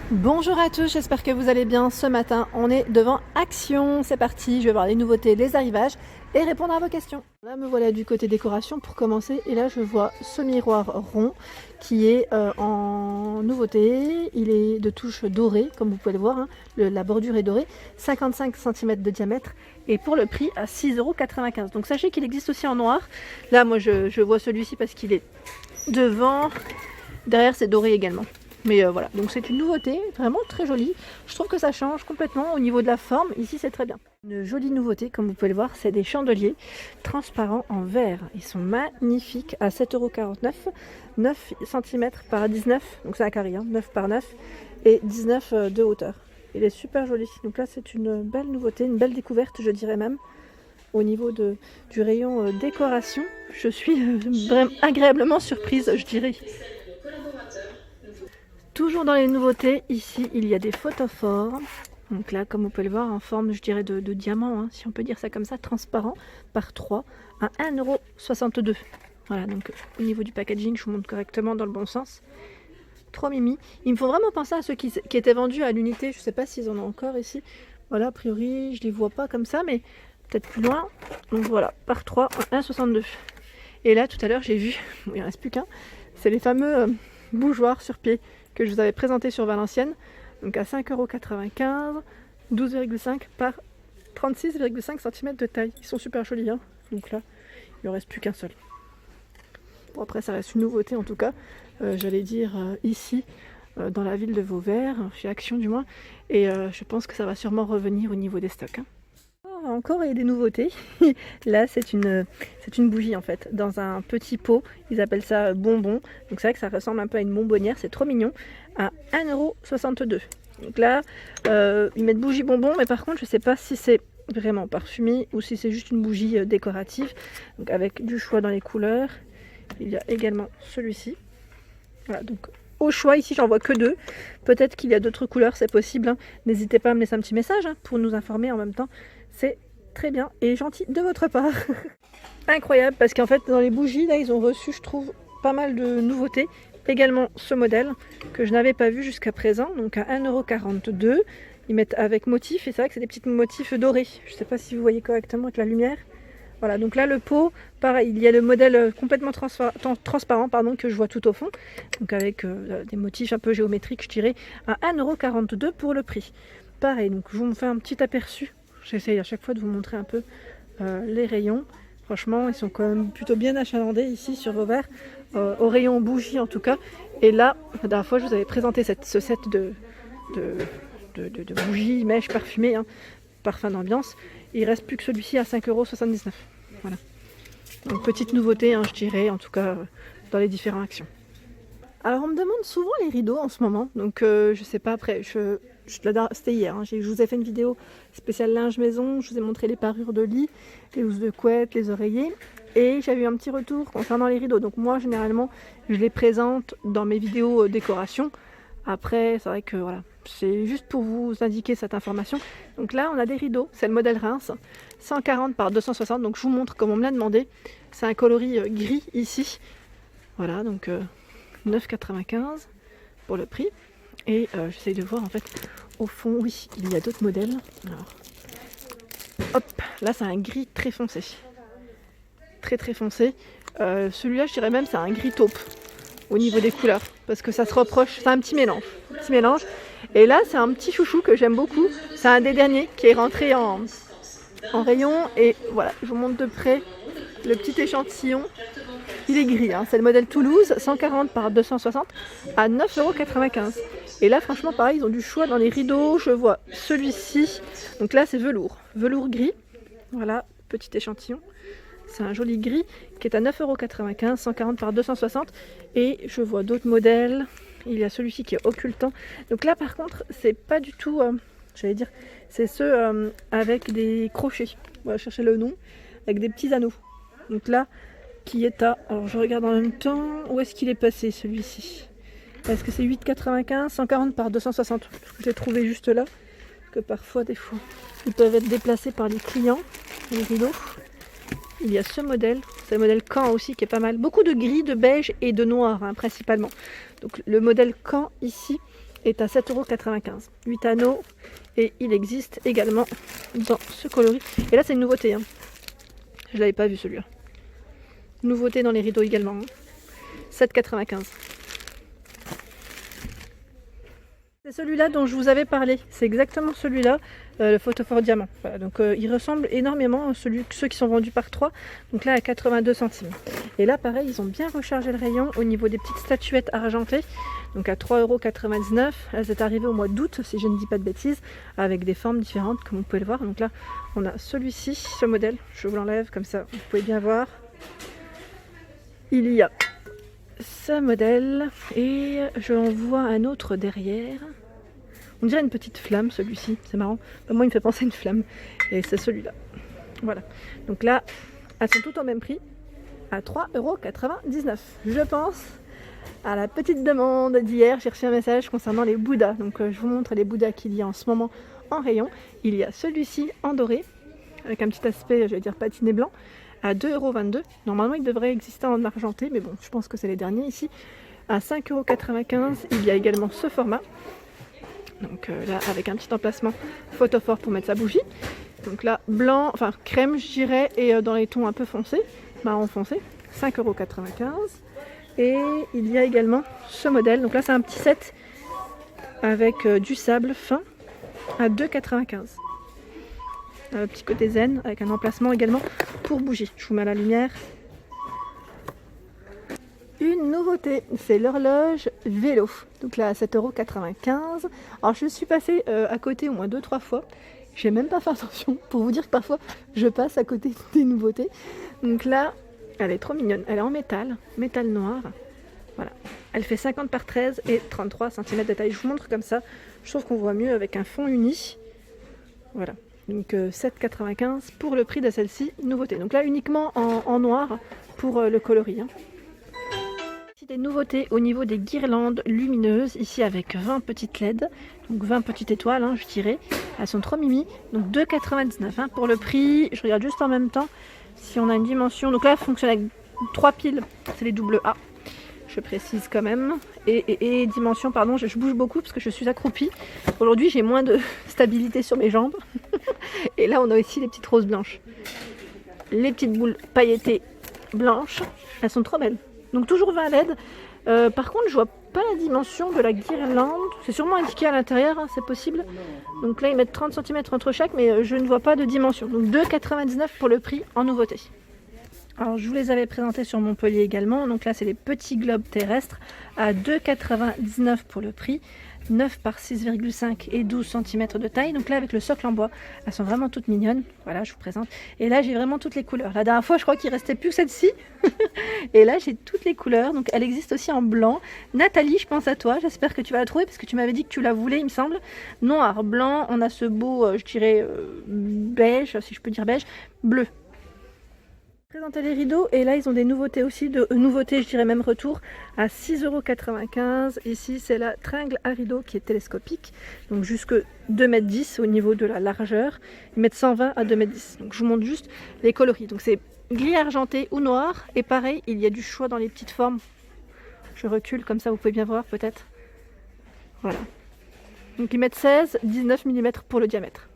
Bonjour à tous, j'espère que vous allez bien. Ce matin, on est devant Action. C'est parti, je vais voir les nouveautés, les arrivages et répondre à vos questions. Là, me voilà du côté décoration pour commencer. Et là, je vois ce miroir rond qui est en nouveauté. Il est de touche dorée, comme vous pouvez le voir. La bordure est dorée. 55 cm de diamètre. Et pour le prix, à 6,95 €. Donc sachez qu'il existe aussi en noir. Là, moi, je vois celui-ci parce qu'il est devant. Derrière, c'est doré également. Mais voilà, donc c'est une nouveauté, vraiment très jolie. Je trouve que ça change complètement au niveau de la forme. Ici, c'est très bien. Une jolie nouveauté, comme vous pouvez le voir, c'est des chandeliers transparents en verre. Ils sont magnifiques à 7,49 €, 9 cm par 19, donc c'est un carré, 9 par 9 et 19 de hauteur. Il est super joli. Donc là, c'est une belle nouveauté, une belle découverte, je dirais même. Au niveau du rayon décoration, je suis vraiment agréablement surprise, je dirais. Toujours dans les nouveautés, ici il y a des photophores. Donc là, comme vous pouvez le voir, en forme, je dirais, de diamant, si on peut dire ça comme ça, transparent, par 3 à 1,62 €. Voilà, donc au niveau du packaging, je vous montre correctement dans le bon sens. 3 mimi. Ils me font vraiment penser à ceux qui étaient vendus à l'unité. Je ne sais pas s'ils en ont encore ici. Voilà, a priori, je ne les vois pas comme ça, mais peut-être plus loin. Donc voilà, par 3 à 1,62 €. Et là, tout à l'heure, j'ai vu, il ne reste plus qu'un, c'est les fameux bougeoirs sur pied que je vous avais présenté sur Valenciennes, donc à 5,95 €, 12,5 par 36,5 cm de taille. Ils sont super jolis, donc là, il ne reste plus qu'un seul. Bon, après, ça reste une nouveauté en tout cas, j'allais dire ici, dans la ville de Vauvert, chez Action du moins, et je pense que ça va sûrement revenir au niveau des stocks. Encore il y a des nouveautés. Là c'est une bougie en fait, dans un petit pot, ils appellent ça bonbon. Donc c'est vrai que ça ressemble un peu à une bonbonnière, c'est trop mignon, à 1,62 €. Donc là ils mettent bougie bonbon, mais par contre je sais pas si c'est vraiment parfumé ou si c'est juste une bougie décorative. Donc avec du choix dans les couleurs. Il y a également celui-ci. Voilà, donc au choix ici j'en vois que deux. Peut-être qu'il y a d'autres couleurs, c'est possible. N'hésitez pas à me laisser un petit message pour nous informer en même temps. C'est très bien et gentil de votre part. Incroyable, parce qu'en fait dans les bougies là ils ont reçu, je trouve, pas mal de nouveautés. Également ce modèle que je n'avais pas vu jusqu'à présent, donc à 1,42 €. Ils mettent avec motif, et c'est vrai que c'est des petits motifs dorés. Je ne sais pas si vous voyez correctement avec la lumière. Voilà, donc là le pot, pareil, il y a le modèle complètement transparent que je vois tout au fond, donc avec des motifs un peu géométriques, je dirais, à 1,42 € pour le prix. Pareil, donc je vous fais un petit aperçu. J'essaye à chaque fois de vous montrer un peu les rayons. Franchement, ils sont quand même plutôt bien achalandés ici sur Vauvert, au rayon bougie en tout cas. Et là, la dernière fois, je vous avais présenté ce set de bougies, mèches parfumées, parfum d'ambiance. Il ne reste plus que celui-ci à 5,79 €. Voilà. Donc petite nouveauté, je dirais, en tout cas dans les différentes actions. Alors on me demande souvent les rideaux en ce moment, donc je sais pas, après, c'était hier, je vous ai fait une vidéo spéciale linge maison, je vous ai montré les parures de lit, les housses de couette, les oreillers, et j'avais eu un petit retour concernant les rideaux. Donc moi généralement je les présente dans mes vidéos décoration. Après c'est vrai que voilà, c'est juste pour vous indiquer cette information. Donc là on a des rideaux, c'est le modèle Reims, 140 par 260, donc je vous montre comme on me l'a demandé. C'est un coloris gris ici, voilà, donc 9,95 € pour le prix. Et j'essaye de voir en fait au fond, oui, il y a d'autres modèles. Alors, hop, là c'est un gris très foncé, très foncé. Celui-là je dirais même c'est un gris taupe au niveau des couleurs, parce que ça se reproche, c'est un petit mélange. Et là c'est un petit chouchou que j'aime beaucoup, c'est un des derniers qui est rentré en rayon, et voilà, je vous montre de près le petit échantillon. Il est gris, c'est le modèle Toulouse, 140 par 260 à 9,95 €. Et là franchement pareil, ils ont du choix dans les rideaux. Je vois celui-ci, donc là c'est velours gris, voilà, petit échantillon. C'est un joli gris qui est à 9,95 €, 140 par 260. Et je vois d'autres modèles. Il y a celui-ci qui est occultant. Donc là par contre c'est pas du tout, j'allais dire, c'est ceux avec des crochets. On va chercher le nom, avec des petits anneaux. Donc là qui est à, alors je regarde en même temps, où est-ce qu'il est passé celui-ci? Est-ce que c'est 8,95 €, 140 par 260? J'ai trouvé juste là, parce que parfois des fois ils peuvent être déplacés par les clients, les rideaux. Il y a ce modèle, c'est le modèle Caen aussi qui est pas mal. Beaucoup de gris, de beige et de noir principalement. Donc le modèle Caen ici est à 7,95 €. 8 anneaux et il existe également dans ce coloris. Et là c'est une nouveauté, hein. Je l'avais pas vu celui-là. Nouveauté dans les rideaux également, hein. 7,95 €. C'est celui-là dont je vous avais parlé, c'est exactement celui-là, le photophore diamant. Voilà, donc il ressemble énormément à ceux qui sont vendus par 3, donc là à 82 centimes. Et là pareil, ils ont bien rechargé le rayon au niveau des petites statuettes argentées, donc à 3,99 €. Elles étaient arrivées au mois d'août, si je ne dis pas de bêtises, avec des formes différentes, comme vous pouvez le voir. Donc là, on a celui-ci, ce modèle, je vous l'enlève comme ça, vous pouvez bien voir. Il y a ce modèle et je en vois un autre derrière. On dirait une petite flamme celui-ci, c'est marrant. Moi il me fait penser à une flamme et c'est celui-là. Voilà. Donc là, elles sont toutes au même prix à 3,99 €. Je pense à la petite demande d'hier, j'ai reçu un message concernant les Bouddhas. Donc je vous montre les Bouddhas qu'il y a en ce moment en rayon. Il y a celui-ci en doré avec un petit aspect, je vais dire patiné blanc, à 2,22 €. Normalement il devrait exister en argenté, mais bon, je pense que c'est les derniers ici. À 5,95 €, il y a également ce format. Donc là, avec un petit emplacement photophore pour mettre sa bougie. Donc là, blanc, enfin crème, je dirais, et dans les tons un peu foncés, marron foncé, 5,95 €. Et il y a également ce modèle. Donc là, c'est un petit set avec du sable fin à 2,95 €. Un petit côté zen avec un emplacement également pour bougie. Je vous mets à la lumière. Une nouveauté, c'est l'horloge vélo. Donc là à 7,95 €. Alors je suis passée à côté au moins 2-3 fois. J'ai même pas fait attention pour vous dire que parfois je passe à côté des nouveautés. Donc là, elle est trop mignonne. Elle est en métal noir. Voilà. Elle fait 50 par 13 et 33 cm de taille. Je vous montre comme ça. Je trouve qu'on voit mieux avec un fond uni. Voilà. Donc 7,95 € pour le prix de celle-ci, nouveauté. Donc là uniquement en noir pour le coloris, hein. Des nouveautés au niveau des guirlandes lumineuses, ici avec 20 petites LED, donc 20 petites étoiles, hein, je dirais. Elles sont trop mimi, donc 2,99 € hein, pour le prix. Je regarde juste en même temps si on a une dimension. Donc là, elle fonctionne avec 3 piles, c'est les AA. Je précise quand même. Et dimension, pardon, je bouge beaucoup parce que je suis accroupie. Aujourd'hui, j'ai moins de stabilité sur mes jambes. Et là, on a aussi les petites roses blanches. Les petites boules pailletées blanches, elles sont trop belles. Donc toujours 20 LED. Par contre, je vois pas la dimension de la guirlande. C'est sûrement indiqué à l'intérieur, hein, c'est possible. Donc là, ils mettent 30 cm entre chaque, mais je ne vois pas de dimension. Donc 2,99 € pour le prix en nouveauté. Alors je vous les avais présentés sur Montpellier également. Donc là, c'est les petits globes terrestres à 2,99 € pour le prix. 9 par 6,5 et 12 cm de taille. Donc là, avec le socle en bois, elles sont vraiment toutes mignonnes. Voilà, je vous présente. Et là, j'ai vraiment toutes les couleurs. La dernière fois, je crois qu'il restait plus que celle-ci. Et là, j'ai toutes les couleurs. Donc elle existe aussi en blanc. Nathalie, je pense à toi. J'espère que tu vas la trouver parce que tu m'avais dit que tu la voulais, il me semble. Noir, blanc. On a ce beau, je dirais, beige, si je peux dire beige, bleu. Présenter les rideaux et là ils ont des nouveautés aussi, nouveautés je dirais même retour à 6,95 €. Ici c'est la tringle à rideau qui est télescopique, donc jusque 2,10 m au niveau de la largeur. Ils mettent 120 à 2,10 m. Donc je vous montre juste les coloris. Donc c'est gris argenté ou noir et pareil il y a du choix dans les petites formes. Je recule comme ça vous pouvez bien voir peut-être. Voilà. Donc ils mettent 16-19 mm pour le diamètre.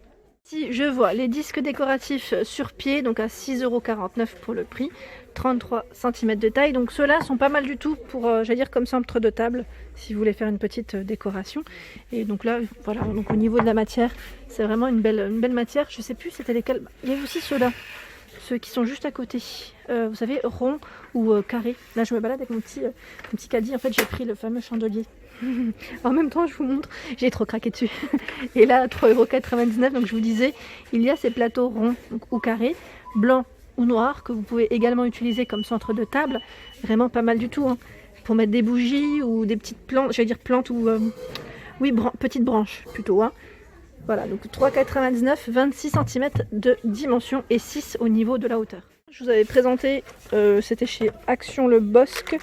Ici, je vois les disques décoratifs sur pied, donc à 6,49 € pour le prix, 33 cm de taille. Donc ceux-là sont pas mal du tout pour, j'allais dire, comme centre de table, si vous voulez faire une petite décoration. Et donc là, voilà, donc au niveau de la matière, c'est vraiment une belle matière. Je sais plus c'était lesquels. Il y a aussi ceux-là, ceux qui sont juste à côté. Vous savez, rond ou carré. Là, je me balade avec mon petit caddie. En fait, j'ai pris le fameux chandelier. En même temps, je vous montre, j'ai trop craqué dessus. Et là, 3,99 €. Donc, je vous disais, il y a ces plateaux ronds ou carrés, blancs ou noirs, que vous pouvez également utiliser comme centre de table. Vraiment pas mal du tout, hein, pour mettre des bougies ou des petites plantes. J'allais dire plantes ou oui, petites branches plutôt. Hein. Voilà, donc 3,99 €, 26 cm de dimension et 6 au niveau de la hauteur. Je vous avais présenté, c'était chez Action Le Bosque,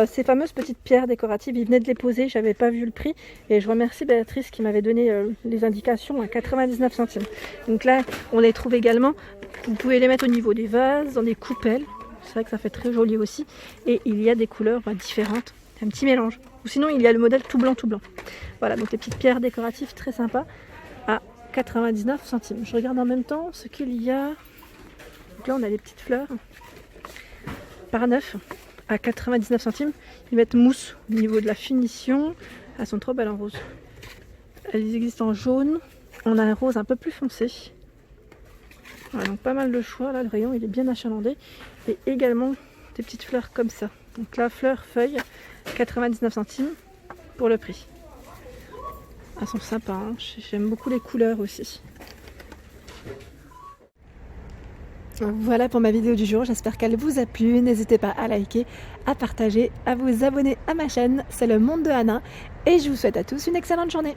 ces fameuses petites pierres décoratives. Ils venaient de les poser, j'avais pas vu le prix. Et je remercie Béatrice qui m'avait donné les indications à 99 centimes. Donc là, on les trouve également. Vous pouvez les mettre au niveau des vases, dans des coupelles. C'est vrai que ça fait très joli aussi. Et il y a des couleurs différentes. un petit mélange. Ou sinon il y a le modèle tout blanc. Voilà, donc les petites pierres décoratives très sympas à 99 centimes. Je regarde en même temps ce qu'il y a. Donc là on a les petites fleurs par 9 à 99 centimes. Ils mettent mousse au niveau de la finition. Elles sont trop belles en rose. Elles existent en jaune. On a un rose un peu plus foncé. Voilà, donc pas mal de choix. Là le rayon il est bien achalandé. Et également des petites fleurs comme ça. Donc là fleurs, feuilles, 99 centimes pour le prix. Elles sont sympas, hein. J'aime beaucoup les couleurs aussi. Voilà pour ma vidéo du jour, j'espère qu'elle vous a plu. N'hésitez pas à liker, à partager, à vous abonner à ma chaîne. C'est le monde de Anna et je vous souhaite à tous une excellente journée.